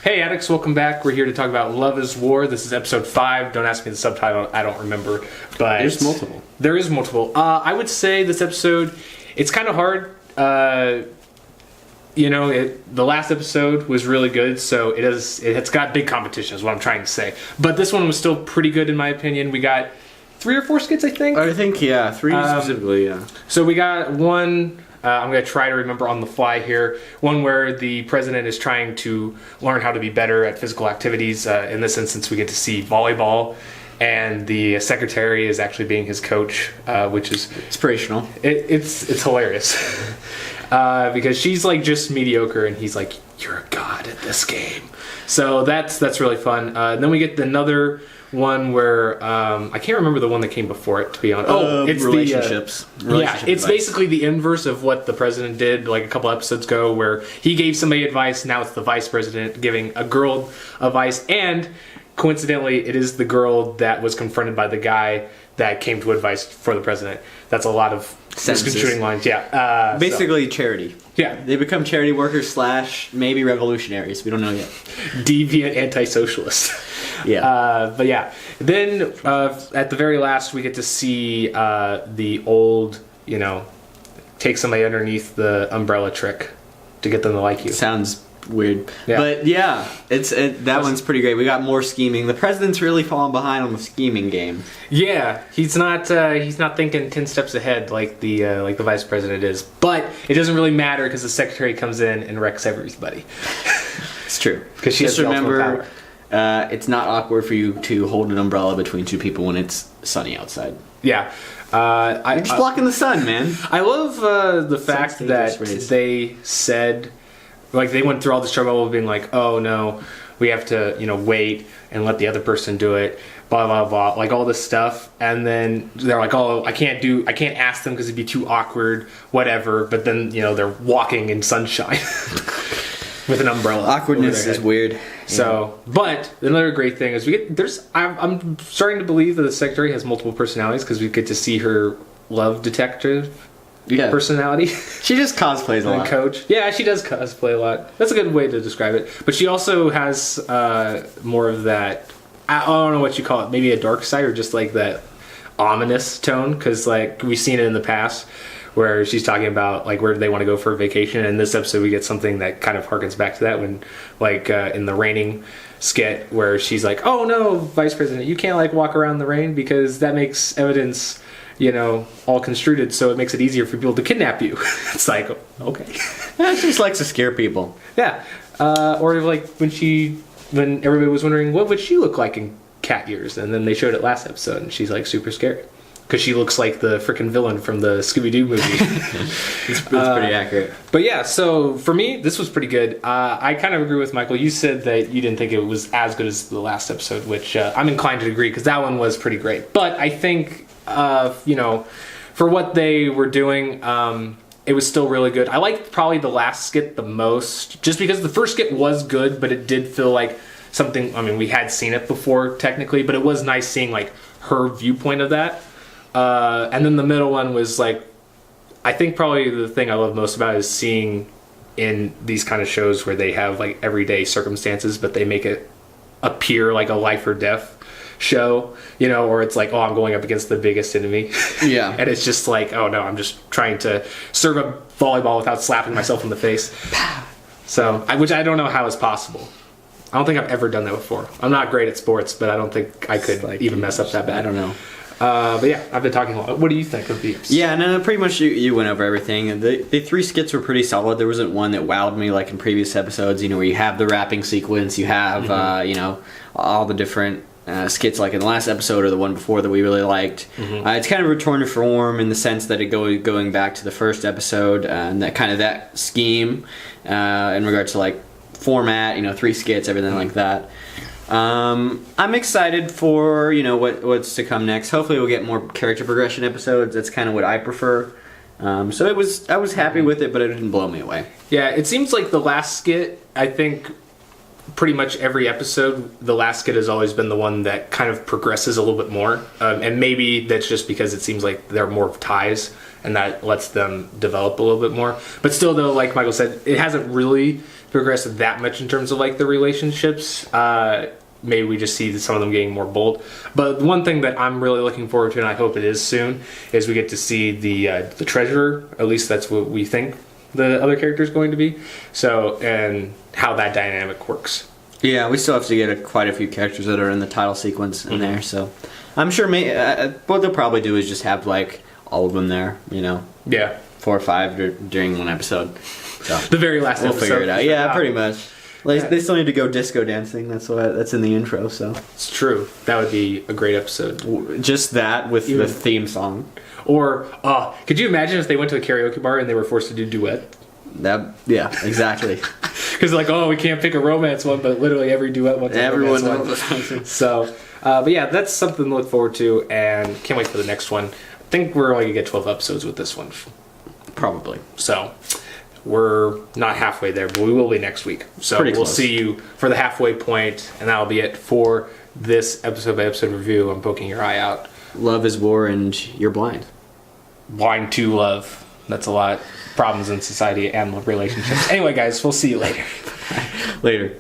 Hey addicts, welcome back. We're here to talk about Love is War. This is episode 5. Don't ask me the subtitle, I don't remember. But there's multiple. There is multiple. I would say this episode, it's kind of hard. The last episode was really good, so it's got big competition is what I'm trying to say. But this one was still pretty good in my opinion. We got 3 or 4 skits, I think. Yeah, 3 specifically, yeah. So we got one, I'm going to try to remember on the fly here, one where the president is trying to learn how to be better at physical activities. In this instance, we get to see volleyball, and the secretary is actually being his coach, which is inspirational. It's hilarious. Because she's like just mediocre, and he's like, "You're a god at this game." So that's really fun. And then we get another one where I can't remember the one that came before it, to be honest. It's relationships. It's basically the inverse of what the president did like a couple episodes ago, where he gave somebody advice. Now it's the vice president giving a girl advice, and coincidentally, it is the girl that was confronted by the guy that came to advice for the president. That's a lot of misconstruing lines. Yeah. Basically, charity. Yeah. They become charity workers / maybe revolutionaries. We don't know yet. Deviant anti-socialist. Yeah. But yeah. Then at the very last, we get to see the old, take somebody underneath the umbrella trick to get them to like you. Sounds weird. Yeah. But yeah, that one's pretty great. We got more scheming. The president's really fallen behind on the scheming game. Yeah, he's not thinking 10 steps ahead like the vice president is. But it doesn't really matter because the secretary comes in and wrecks everybody. It's true. Because she just has the ultimate remember, power. it's not awkward for you to hold an umbrella between 2 people when it's sunny outside. Yeah. You're just blocking the sun, man. I love the fact that they said, like, they went through all this trouble of being like, oh no, we have to, wait and let the other person do it, blah blah blah, like all this stuff, and then they're like, oh, I can't ask them because it'd be too awkward, whatever. But then they're walking in sunshine with an umbrella. Awkwardness is weird. So, but another great thing is I'm starting to believe that the secretary has multiple personalities because we get to see her love detective. Yeah. Personality. She just cosplays a lot. Coach. Yeah, she does cosplay a lot. That's a good way to describe it. But she also has more of that, I don't know what you call it, maybe a dark side or just like that ominous tone. Because like we've seen it in the past where she's talking about like where do they want to go for a vacation. And in this episode we get something that kind of harkens back to that when like in the raining skit where she's like, oh no, Vice President, you can't like walk around in the rain because that makes evidence all construed, so it makes it easier for people to kidnap you. It's like, okay. She just likes to scare people. Yeah. Or like when everybody was wondering, what would she look like in cat ears? And then they showed it last episode, and she's like super scary. Because she looks like the freaking villain from the Scooby-Doo movie. It's pretty accurate. But yeah, so for me, this was pretty good. I kind of agree with Michael. You said that you didn't think it was as good as the last episode, which I'm inclined to agree, because that one was pretty great. But I think for what they were doing, it was still really good. I liked probably the last skit the most, just because the first skit was good, but it did feel like something, we had seen it before technically, but it was nice seeing like her viewpoint of that. And then the middle one was like, I think probably the thing I love most about it is seeing in these kind of shows where they have like everyday circumstances, but they make it appear like a life or death show, or it's like, oh, I'm going up against the biggest enemy. Yeah. And it's just like, oh no, I'm just trying to serve a volleyball without slapping myself in the face. So, which I don't know how is possible. I don't think I've ever done that before. I'm not great at sports, but I don't think I could even mess up that bad. I don't know. But yeah, I've been talking a lot. What do you think of these? Yeah, no, pretty much you went over everything. The 3 skits were pretty solid. There wasn't one that wowed me like in previous episodes, where you have the rapping sequence, you have, all the different skits like in the last episode or the one before that we really liked. It's kind of a return to form in the sense that it going back to the first episode and that scheme in regards to like format, 3 skits, everything like that. I'm excited for what's to come next. Hopefully we'll get more character progression episodes. That's kind of what I prefer. So I was happy with it, but it didn't blow me away. Yeah, it seems like the last skit, I think pretty much every episode, the last skit has always been the one that kind of progresses a little bit more. And maybe that's just because it seems like there are more ties and that lets them develop a little bit more. But still, though, like Michael said, it hasn't really progress that much in terms of like the relationships. Maybe we just see some of them getting more bold. But one thing that I'm really looking forward to, and I hope it is soon, is we get to see the treasurer. At least that's what we think the other character is going to be. So, and how that dynamic works. Yeah, we still have to get quite a few characters that are in the title sequence in there. So, I'm sure what they'll probably do is just have like all of them there. You know. Yeah. 4 or 5 during one episode. So the very last we'll episode. Figure it out. Yeah, pretty much. They still need to go disco dancing. That's in the intro. So it's true. That would be a great episode. Just that with the theme song. Or could you imagine if they went to a karaoke bar and they were forced to do duet? Yeah, exactly. Because we can't pick a romance one, but literally every duet one's a romance one. So, but yeah, that's something to look forward to, and can't wait for the next one. I think we're only gonna get 12 episodes with this one. Probably. So we're not halfway there, but we will be next week. So we'll see you for the halfway point, and that'll be it for this episode by episode review. I'm poking your eye out. Love is war and you're blind. Blind to love. That's a lot. Problems in society and relationships. Anyway, guys, we'll see you later. Later.